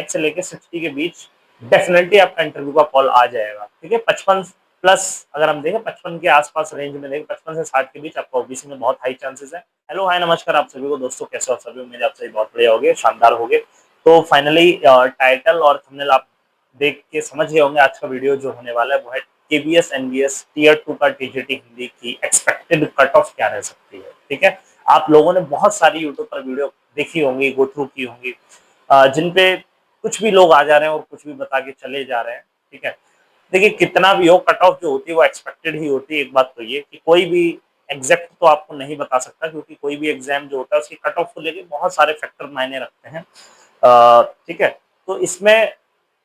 65 से लेके 60 के बीच डेफिनेटली आपका इंटरव्यू का कॉल आ जाएगा। ठीक है, 55 प्लस अगर हम देखें 55 के आसपास रेंज में देखें, 55 से 60 के बीच आपका ओबीसी में बहुत हाई चांसेस है। हेलो हाय नमस्कार आप सभी को दोस्तों, कैसे हो आप सभी? उम्मीद है आप सभी बहुत बढ़िया होंगे, शानदार होंगे। तो फाइनली टाइटल और थंबनेल आप देख के समझ गए होंगे आज का वीडियो जो होने वाला है वो है केबीएस एनबीएस टियर 2 का टीजीटी हिंदी की एक्सपेक्टेड कट ऑफ क्या रह सकती है। ठीक है, आप लोगों ने बहुत सारी यूट्यूब पर वीडियो देखी होंगी, गो थ्रू की होंगी, जिन पे कुछ भी लोग आ जा रहे हैं और कुछ भी बता के चले जा रहे हैं। ठीक है, देखिए कितना भी हो कट ऑफ जो होती है वो एक्सपेक्टेड ही होती है। एक बात तो ये कि कोई भी एग्जैक्ट तो आपको नहीं बता सकता, क्योंकि कोई भी एग्जाम जो होता है उसकी कट ऑफ को लेके बहुत सारे फैक्टर मायने रखते हैं। ठीक है, तो इसमें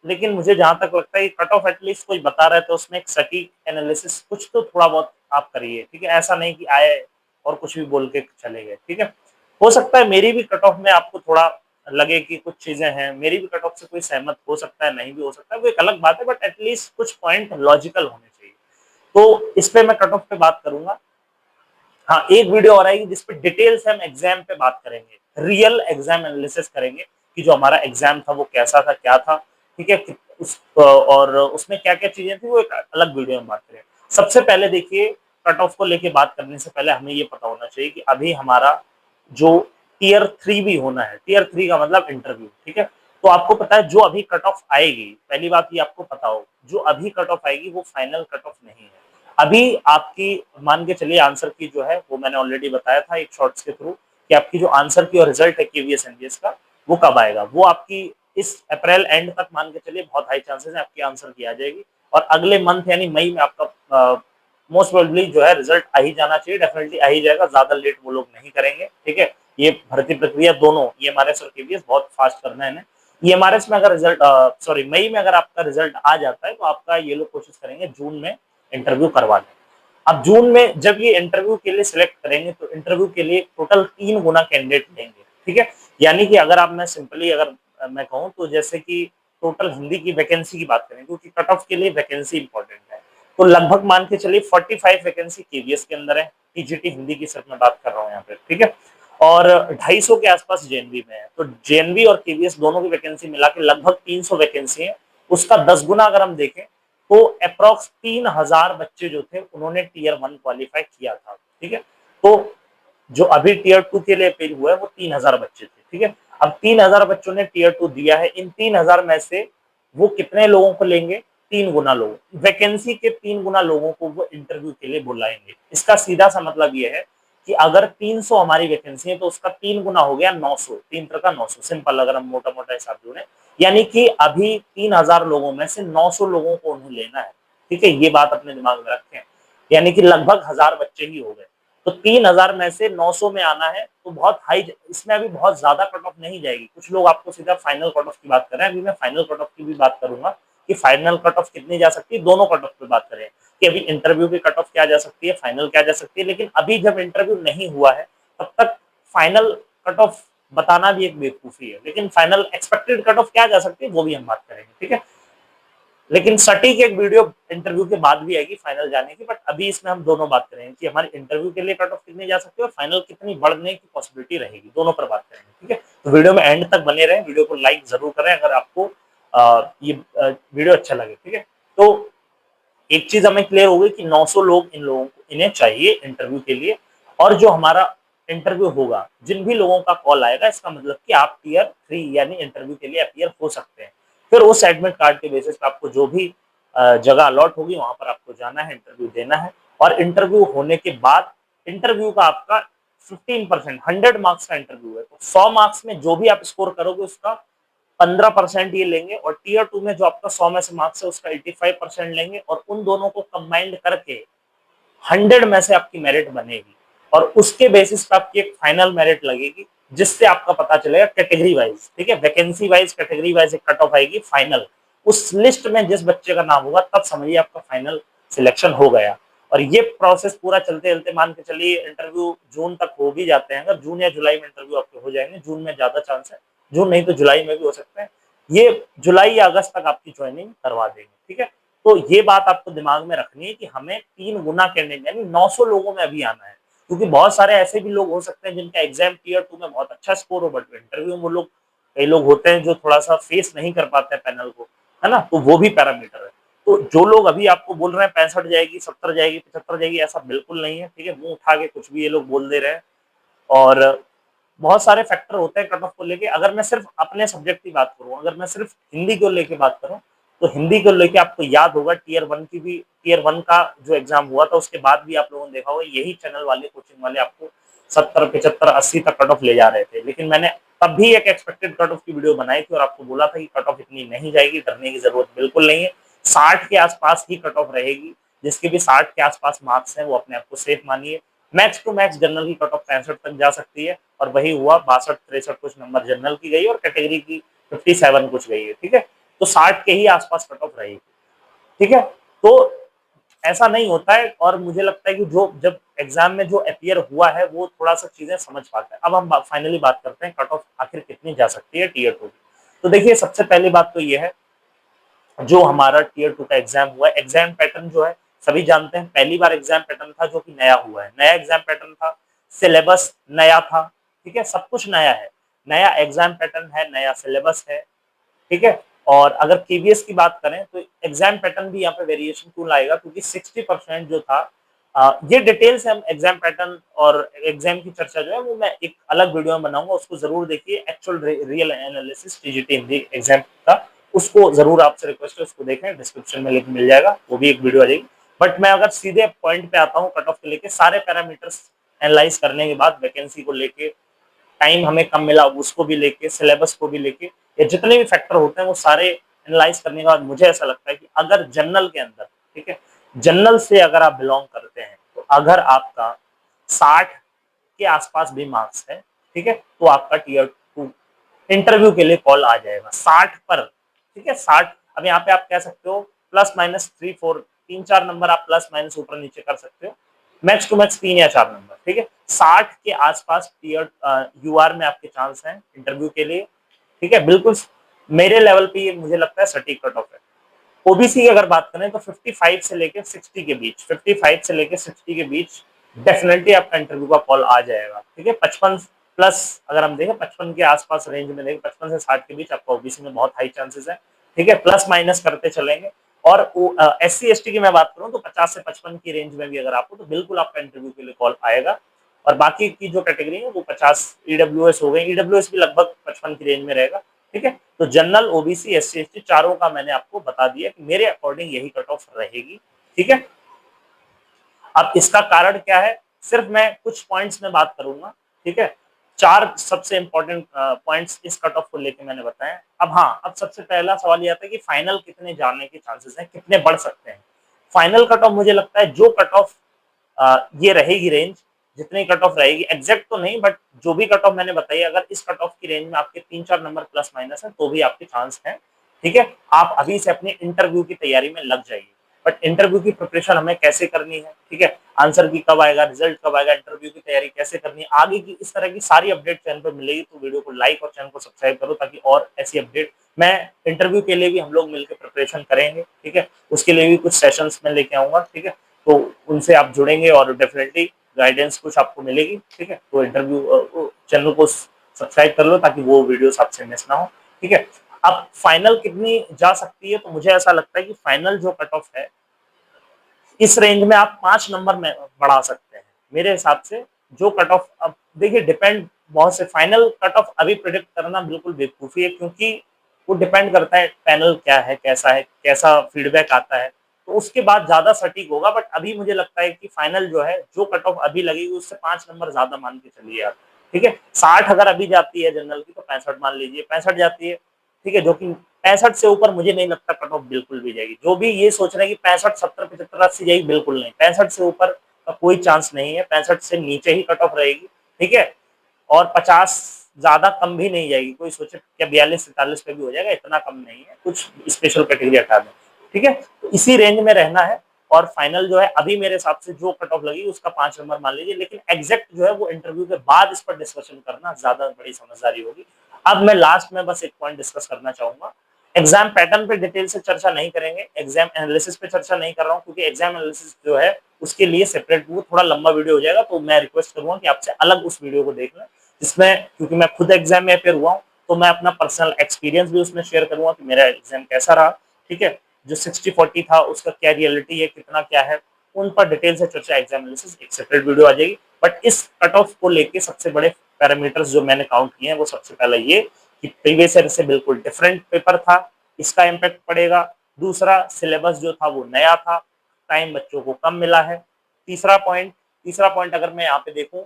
लेकिन मुझे जहां तक लगता है कि कट ऑफ एटलीस्ट कोई बता रहा है तो उसमें एक सटीक एनालिसिस कुछ तो थोड़ा बहुत आप करिए। ठीक है, ऐसा नहीं कि आए और कुछ भी बोल के चले गए। ठीक है, हो सकता है मेरी भी कट ऑफ में आपको थोड़ा लगे कि कुछ चीजें हैं, मेरी भी कट ऑफ से कोई सहमत हो सकता है, नहीं भी हो सकता है, वो एक अलग बात है, बट एटलीस्ट कुछ पॉइंट लॉजिकल होने चाहिए। तो इस पे मैं कट ऑफ पे बात करूंगा। हाँ, एक वीडियो और आएगी जिसपे डिटेल से हम एग्जाम पे बात करेंगे, रियल एग्जाम एनालिसिस करेंगे कि जो हमारा एग्जाम था वो कैसा था, क्या था। ठीक है, और उसमें क्या क्या चीजें थी वो एक अलग वीडियो में बात करेंगे। सबसे पहले देखिए, कट ऑफ को लेके बात करने से पहले हमें ये पता होना चाहिए कि अभी हमारा जो टियर 3 भी होना है, टियर 3 का मतलब इंटरव्यू। ठीक है, तो आपको पता है जो अभी कट ऑफ आएगी, पहली बात ये आपको पता हो, जो अभी कट ऑफ आएगी वो फाइनल कट ऑफ नहीं है। अभी आपकी मान के चलिए आंसर की जो है वो मैंने ऑलरेडी बताया था एक शॉर्ट्स के थ्रू कि आपकी जो आंसर की और रिजल्ट है केवीएस एनबीएस का वो कब आएगा। वो आपकी इस अप्रैल एंड तक मान के चलिए बहुत हाई चांसेस है आपकी आंसर की आ जाएगी, और अगले मंथ यानी मई में आपका मोस्ट प्रोबेबली जो है रिजल्ट आ ही जाना चाहिए, डेफिनेटली आ ही जाएगा, ज्यादा लेट वो लोग नहीं करेंगे। ठीक है, ये भर्ती प्रक्रिया दोनों ईएमआरएस और केवीएस बहुत फास्ट करना है। ईएमआरएस में अगर रिजल्ट सॉरी मई में अगर आपका रिजल्ट आ जाता है तो आपका ये लोग कोशिश करेंगे जून में इंटरव्यू करवा लें। अब जून में जब ये इंटरव्यू के लिए सिलेक्ट करेंगे तो इंटरव्यू के लिए टोटल 3 गुना कैंडिडेट लेंगे। ठीक है, यानी कि अगर आप मैं सिंपली अगर मैं कहूँ तो जैसे कि टोटल हिंदी की वैकेंसी की बात करें, क्योंकि कट ऑफ के लिए वैकेंसी इंपॉर्टेंट है, तो लगभग मान के चलिए 45 वैकेंसी केवीएस के अंदर है, टीजीटी हिंदी की सिर्फ मैं बात कर रहा हूँ यहाँ पे। ठीक है, और 250 के आसपास जेएनवी में है, तो जेएनवी और केवीएस दोनों की वैकेंसी मिला के लगभग 300 वैकेंसी है। उसका 10 गुना अगर हम देखें तो अप्रॉक्स 3000 बच्चे जो थे उन्होंने टियर 1 क्वालिफाई किया था। ठीक है, तो जो अभी टियर 2 के लिए अपील हुआ है वो 3000 बच्चे थे। ठीक है, अब 3000 बच्चों ने टियर 2 दिया है, इन 3000 में से वो कितने लोगों को लेंगे? 3 गुना लोग, वैकेंसी के 3 गुना लोगों को वो इंटरव्यू के लिए बुलाएंगे। इसका सीधा सा मतलब ये है कि अगर 300 हमारी वैकेंसी है तो उसका 3 गुना हो गया 900, 3 का 900 सिंपल अगर हम मोटा मोटा हिसाब जोड़े, यानी कि अभी 3000 लोगों में से 900 लोगों को उन्हें लेना है। ठीक है, ये बात अपने दिमाग में रखें, यानी कि लगभग 1000 बच्चे ही हो गए, तो 3000 में से 900 में आना है तो बहुत हाई, इसमें अभी बहुत ज्यादा कट ऑफ नहीं जाएगी। कुछ लोग आपको सीधा फाइनल कट ऑफ की बात कर रहे हैं, अभी मैं फाइनल कट ऑफ की भी बात करूंगा कि फाइनल कट ऑफ कितनी जा सकती है, दोनों कट ऑफ पे बात करें कि अभी इंटरव्यू की कट ऑफ क्या जा सकती है, फाइनल क्या जा सकती है। लेकिन अभी जब इंटरव्यू नहीं हुआ है तब तक फाइनल कट ऑफ बताना भी एक बेवकूफी है, लेकिन फाइनल एक्सपेक्टेड कट ऑफ क्या जा सकती है वो भी हम बात करेंगे। ठीक है, लेकिन सटीक एक वीडियो इंटरव्यू के बाद भी आएगी फाइनल जाने की, बट अभी इसमें हम दोनों बात करेंगे कि हमारे इंटरव्यू के लिए कट ऑफ कितनी जा सकती है और फाइनल कितनी बढ़ने की पॉसिबिलिटी रहेगी, दोनों पर बात करेंगे। ठीक है, तो वीडियो में एंड तक बने रहें, वीडियो को लाइक जरूर करें अगर आपको ये वीडियो अच्छा लगे। ठीक है, तो एक चीज हमें क्लियर हो गई कि 900 लोग इन लोगों को इन्हें चाहिए इंटरव्यू के लिए, और जो हमारा इंटरव्यू होगा जिन भी लोगों का कॉल आएगा इसका मतलब कि आप टियर 3 यानी इंटरव्यू के लिए अपीयर हो सकते हैं। फिर उस एडमिट कार्ड के बेसिस पे आपको जो भी जगह अलॉट होगी वहां पर आपको जाना है, इंटरव्यू देना है, और इंटरव्यू होने के बाद इंटरव्यू का आपका 15% 100 मार्क्स का इंटरव्यू है, तो 100 मार्क्स में जो भी आप स्कोर करोगे उसका 15% ये लेंगे, और टियर 2 में जो आपका 100 में से मार्क्स है उसका 85% लेंगे, और उन दोनों को कंबाइंड करके 100 में से आपकी मेरिट बनेगी, और उसके बेसिस पे आपकी एक फाइनल मेरिट लगेगी जिससे आपका पता चलेगा कैटेगरी वाइज। ठीक है, वैकेंसी वाइज कैटेगरी वाइज एक कट ऑफ आएगी फाइनल, उस लिस्ट में जिस बच्चे का नाम होगा तब समझिए आपका फाइनल सिलेक्शन हो गया। और ये प्रोसेस पूरा चलते चलते मान के चलिए इंटरव्यू जून तक हो भी जाते हैं, अगर जून या जुलाई में इंटरव्यू आपके हो जाएंगे, जून में ज्यादा चांस है, जून नहीं तो जुलाई में भी हो सकते हैं, ये जुलाई या अगस्त तक आपकी ज्वाइनिंग करवा देंगे। ठीक है, तो ये बात आपको दिमाग में रखनी है कि हमें 3 गुना कैंडिडेट यानी 900 लोगों में अभी आना है, क्योंकि बहुत सारे ऐसे भी लोग हो सकते हैं जिनका एग्जाम टियर 2 में बहुत अच्छा स्कोर हो बट इंटरव्यू में वो लोग कई लोग होते हैं जो थोड़ा सा फेस नहीं कर पाते हैं पैनल को, है ना, तो वो भी पैरामीटर है। तो जो लोग अभी आपको बोल रहे हैं 65 जाएगी, 70 जाएगी, 75 जाएगी, ऐसा बिल्कुल नहीं है, ठीक है, मुंह उठा के कुछ भी ये लोग बोल दे रहे हैं। और बहुत सारे फैक्टर होते हैं कट ऑफ को लेके। अगर मैं सिर्फ अपने सब्जेक्ट की बात करूं, अगर मैं सिर्फ हिंदी को लेके बात करूं, तो हिंदी को लेके आपको याद होगा टीयर वन का जो एग्जाम हुआ था उसके बाद भी आप लोगों ने देखा होगा यही चैनल वाले, कोचिंग वाले आपको 70, 75, 80 तक कट ऑफ ले जा रहे थे। लेकिन मैंने तब भी एक एक्सपेक्टेड कट ऑफ की वीडियो बनाई थी और आपको बोला था कि कट ऑफ इतनी नहीं जाएगी, डरने की जरूरत बिल्कुल नहीं है, 60 के आसपास ही कट ऑफ रहेगी। जिसके भी 60 के आसपास मार्क्स हैं वो अपने आप को सेफ मानिए। मैक्स टू मैक्स जनरल की कट ऑफ 65 तक जा सकती है, और वही हुआ, 62, 63 कुछ नंबर जनरल की गई और कैटेगरी की 57 कुछ गई है, ठीक है। तो 60 के ही आसपास कट ऑफ रहेगी, ठीक है। तो ऐसा नहीं होता है, और मुझे लगता है कि जो जब एग्जाम में जो अपियर हुआ है वो थोड़ा सा चीजें समझ पाता है। अब हम फाइनली बात करते हैं कट ऑफ आखिर कितनी जा सकती है टीयर 2 की। तो देखिए, सबसे पहली बात तो ये है, जो हमारा टीयर 2 का एग्जाम हुआ है, एग्जाम पैटर्न जो है सभी जानते हैं, पहली बार एग्जाम पैटर्न था जो कि नया हुआ है, नया एग्जाम पैटर्न था, सिलेबस नया था, ठीक है, सब कुछ नया है, नया एग्जाम पैटर्न है, नया सिलेबस है, ठीक है। और अगर केवीएस की बात करें तो एग्जाम पैटर्न भी यहाँ पे वेरिएशन क्यों लाएगा, क्योंकि 60% जो था, ये डिटेल से हम एग्जाम पैटर्न और एग्जाम की चर्चा जो है वो मैं एक अलग वीडियो में बनाऊंगा, उसको जरूर देखिए, actual real analysis TGT Hindi exam का, उसको जरूर आपसे रिक्वेस्ट है, उसको देखें, डिस्क्रिप्शन में लिंक मिल जाएगा, वो भी एक वीडियो आ जाएगी। बट मैं अगर सीधे पॉइंट पे आता हूँ, कट ऑफ के लेके सारे पैरामीटर्स एनालाइज करने के बाद, वैकेंसी को लेके, टाइम हमें कम मिला उसको भी लेके, सिलेबस को भी लेके, ये जितने भी फैक्टर होते हैं वो सारे एनालाइज करने के बाद मुझे ऐसा लगता है कि अगर जनरल के अंदर, ठीक है, जनरल से अगर आप बिलोंग करते हैं, तो अगर आपका 60 के आसपास भी मार्क्स है, ठीक है, तो आपका टीयर 2 इंटरव्यू के लिए कॉल आ जाएगा 60 पर, ठीक है, 60। अब यहाँ पे आप कह सकते हो प्लस माइनस 3-4, 3-4 नंबर आप प्लस माइनस ऊपर नीचे कर सकते हो, मैक्स टू मैक्स 3 या 4 नंबर, ठीक है, 60 के आसपास टीयर यूआर में आपके चांस हैं इंटरव्यू के लिए, ठीक है, बिल्कुल मेरे लेवल पे ये मुझे लगता है सटीक कट ऑफ है। ओबीसी की अगर बात करें तो 55 से लेकर 60 के बीच, 55 से लेकर 60 के बीच डेफिनेटली आपका इंटरव्यू का कॉल आ जाएगा, ठीक है। 55 प्लस अगर हम देखें, 55 के आसपास रेंज में देखें, 55 से 60 के बीच आपका ओबीसी में बहुत हाई चांसेस है, ठीक है, प्लस माइनस करते चलेंगे। और एससी एसटी की मैं बात करूं तो 50 से 55 की रेंज में भी अगर आपको, तो बिल्कुल आपका इंटरव्यू के लिए कॉल आएगा। और बाकी की जो कैटेगरी है वो 50 ईडब्ल्यूएस हो गई, ईडब्ल्यूएस भी लगभग 55 की रेंज में रहेगा, ठीक है। तो जनरल, ओबीसी, एससी एसटी चारों का मैंने आपको बता दिया कि मेरे अकॉर्डिंग यही कट ऑफ रहेगी, ठीक है। अब इसका कारण क्या है, सिर्फ मैं कुछ पॉइंट्स में बात करूंगा, ठीक है। 4 सबसे इंपॉर्टेंट पॉइंट्स इस कट ऑफ को लेके मैंने बताए। अब हाँ, अब सबसे पहला सवाल ये आता है कि फाइनल कितने जाने के चांसेस हैं, कितने बढ़ सकते हैं। फाइनल कट ऑफ मुझे लगता है जो कट ऑफ ये रहेगी रेंज, जितनी कट ऑफ रहेगी, एग्जैक्ट तो नहीं, बट जो भी कट ऑफ मैंने बताई, अगर इस कट ऑफ की रेंज में आपके 3-4 नंबर प्लस माइनस है तो भी आपके चांस हैं, ठीक है। आप अभी से अपने इंटरव्यू की तैयारी में लग जाइए। बट इंटरव्यू की प्रिपरेशन हमें कैसे करनी है, ठीक है, आंसर की कब आएगा, रिजल्ट कब आएगा, इंटरव्यू की तैयारी कैसे करनी है, आगे की इस तरह की सारी अपडेट चैनल पर मिलेगी। तो वीडियो को लाइक और चैनल को सब्सक्राइब करो, ताकि और ऐसी अपडेट, मैं इंटरव्यू के लिए भी हम लोग मिलकर प्रिपरेशन करेंगे, ठीक है, उसके लिए भी कुछ सेशंस में लेके आऊंगा, ठीक है। तो उनसे आप जुड़ेंगे और डेफिनेटली गाइडेंस कुछ आपको मिलेगी, ठीक है। तो इंटरव्यू चैनल को सब्सक्राइब कर लो ताकि वो वीडियोस आपसे मिस ना हो, ठीक है। अब फाइनल कितनी जा सकती है, तो मुझे ऐसा लगता है कि फाइनल जो कट ऑफ है, इस रेंज में आप 5 नंबर में बढ़ा सकते हैं मेरे हिसाब से। जो कट ऑफ, अब देखिए डिपेंड, बहुत से फाइनल कट ऑफ अभी प्रिडिक्ट करना बिल्कुल बेवकूफी है, क्योंकि वो डिपेंड करता है पैनल क्या है, कैसा फीडबैक आता है, तो उसके बाद ज्यादा सटीक होगा। बट अभी मुझे लगता है कि फाइनल जो है, जो कट ऑफ अभी लगेगी उससे 5 नंबर ज्यादा मान के चलिए आप, ठीक है। 60 अगर अभी जाती है जनरल की, तो 65 मान लीजिए, 65 जाती है, ठीक है, जो कि 65 से ऊपर मुझे नहीं लगता कट ऑफ बिल्कुल भी जाएगी। जो भी ये सोच रहे हैं कि 65, 70, 75, 80 जाएगी, बिल्कुल नहीं, 65 से ऊपर का कोई चांस नहीं है, 65 से नीचे ही कट ऑफ रहेगी, ठीक है। और 50 ज्यादा कम भी नहीं जाएगी, कोई सोचे क्या 42-43 पे भी हो जाएगा, इतना कम नहीं है, कुछ स्पेशल कैटेगरी हटा दें, ठीक है। तो इसी रेंज में रहना है। और फाइनल जो है अभी मेरे हिसाब से जो कट ऑफ लगी उसका 5 नंबर मान लीजिए, लेकिन एग्जैक्ट जो है वो इंटरव्यू के बाद इस पर डिस्कशन करना ज्यादा बड़ी समझदारी होगी। अब मैं लास्ट में बस एक पॉइंट डिस्कस करना चाहूंगा, एग्जाम पैटर्न पे डिटेल से चर्चा नहीं करेंगे, एग्जाम एनालिसिस पे चर्चा नहीं कर रहा हूँ, क्योंकि एग्जाम एनालिसिस जो है उसके लिए सेपरेट, वो थोड़ा लंबा वीडियो हो जाएगा, तो मैं रिक्वेस्ट करूंगा कि आपसे अलग उस वीडियो को देख लें, जिसमें, क्योंकि मैं खुद एग्जाम में अपेयर हुआ हूँ, तो मैं अपना पर्सनल एक्सपीरियंस भी उसमें शेयर करूंगा कि मेरा एग्जाम कैसा रहा, ठीक है। जो 60-40 था उसका क्या रियलिटी है, कितना क्या है, उन पर डिटेल से चर्चा, एग्जाम एनालिसिस एक सेपरेट वीडियो आ जाएगी। बट इस कट ऑफ को लेके सबसे बड़े पैरामीटर्स जो मैंने काउंट किए हैं वो सबसे पहले ये कि प्रीवियस ईयर से बिल्कुल डिफरेंट पेपर था, इसका इम्पैक्ट पड़ेगा। दूसरा, सिलेबस जो था वो नया था, टाइम बच्चों को कम मिला है। तीसरा पॉइंट अगर मैं यहाँ पे देखूं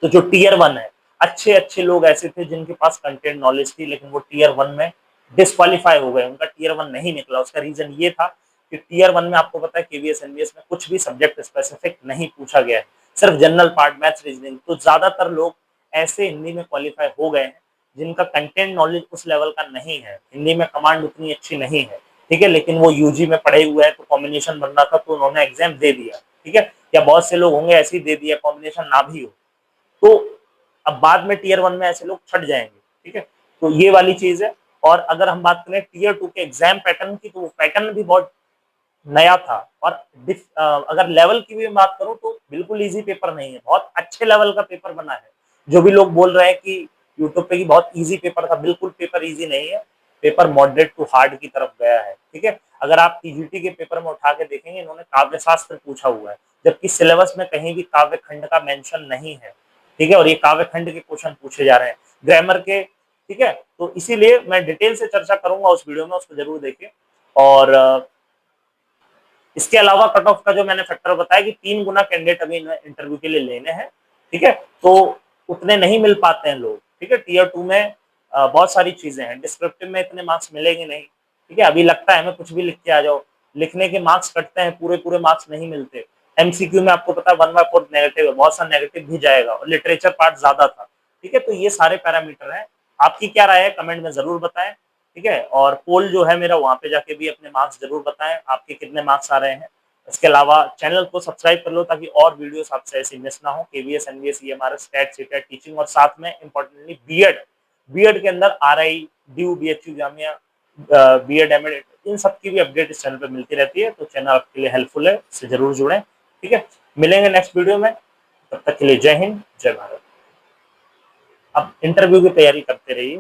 तो जो टीयर 1 है, अच्छे अच्छे लोग ऐसे थे जिनके पास कंटेंट नॉलेज थी, लेकिन वो टीयर 1 में डिस्क्वालीफाई हो गए, उनका टीयर 1 नहीं निकला। उसका रीजन ये था कि टीयर 1 में आपको पता है केवीएस एनवीएस में कुछ भी सब्जेक्ट स्पेसिफिक नहीं पूछा गया है, सिर्फ जनरल पार्ट, मैथ्स, रीजनिंग। तो ज्यादातर लोग ऐसे हिंदी में क्वालिफाई हो गए हैं जिनका कंटेंट नॉलेज उस लेवल का नहीं है, हिंदी में कमांड उतनी अच्छी नहीं है, ठीक है, लेकिन वो यूजी में पढ़े हुए हैं तो कॉम्बिनेशन बन रहा था तो उन्होंने एग्जाम दे दिया, ठीक है। या बहुत से लोग होंगे ऐसे ही दे दिया, कॉम्बिनेशन ना भी हो, तो अब बाद में टीयर 1 में ऐसे लोग छट जाएंगे, ठीक है। तो ये वाली चीज है। और अगर हम बात करें टीयर 2 के एग्जाम पैटर्न की, तो वो पैटर्न भी बहुत नया था। और अगर लेवल की भी बात करूं तो बिल्कुल इजी पेपर नहीं है, बहुत अच्छे लेवल का पेपर बना है। जो भी लोग बोल रहे हैं कि यूट्यूब पे की बहुत इजी पेपर था, बिल्कुल पेपर इजी नहीं है, पेपर मॉडरेट टू हार्ड की तरफ गया है, ठीक है। अगर आप टीजीटी के पेपर में उठा के देखेंगे, इन्होंने काव्य शास्त्र पूछा हुआ है, जबकि सिलेबस में कहीं भी काव्य खंड का मेंशन नहीं है, ठीक है। और ये काव्य खंड के क्वेश्चन पूछे जा रहे हैं, ग्रामर के, ठीक है। तो इसीलिए मैं डिटेल से चर्चा करूंगा उस वीडियो में, उसको जरूर देखिए। और इसके अलावा कट ऑफ का जो मैंने फैक्टर बताया कि 3 गुना कैंडिडेट अभी इंटरव्यू के लिए लेने हैं, ठीक है। तो उतने नहीं मिल पाते हैं लोग, ठीक है। टीयर 2 में बहुत सारी चीजें हैं, डिस्क्रिप्टिव में इतने मार्क्स मिलेंगे नहीं, ठीक है। अभी लगता है मैं कुछ भी लिख के आ जाओ, लिखने के मार्क्स कटते हैं, पूरे पूरे मार्क्स नहीं मिलते। एमसीक्यू में आपको पता है 1/4 नेगेटिव है, बहुत सा नेगेटिव भी जाएगा, और लिटरेचर पार्ट ज्यादा था, ठीक है। तो ये सारे पैरामीटर हैं। आपकी क्या राय है कमेंट में जरूर बताएं, ठीक है। और पोल जो है मेरा, वहां पे जाके भी अपने मार्क्स जरूर बताएं, आपके कितने मार्क्स आ रहे हैं। इसके अलावा चैनल को सब्सक्राइब कर लो ताकि और वीडियोस आपसे ऐसी मिस ना हो। KVS NVS EMRS STET CTET teaching, और साथ में इंपॉर्टेंटली बीएड, बीएड के अंदर RI, DU, BHU, Jamia, BEd, MEd, इन सब की भी अपडेट इस चैनल पे मिलती रहती है। तो चैनल आपके लिए हेल्पफुल है, इससे जरूर जुड़ें, ठीक है। मिलेंगे नेक्स्ट वीडियो में, तब तक के लिए जय हिंद, जय भारत। अब इंटरव्यू की तैयारी करते रहिए।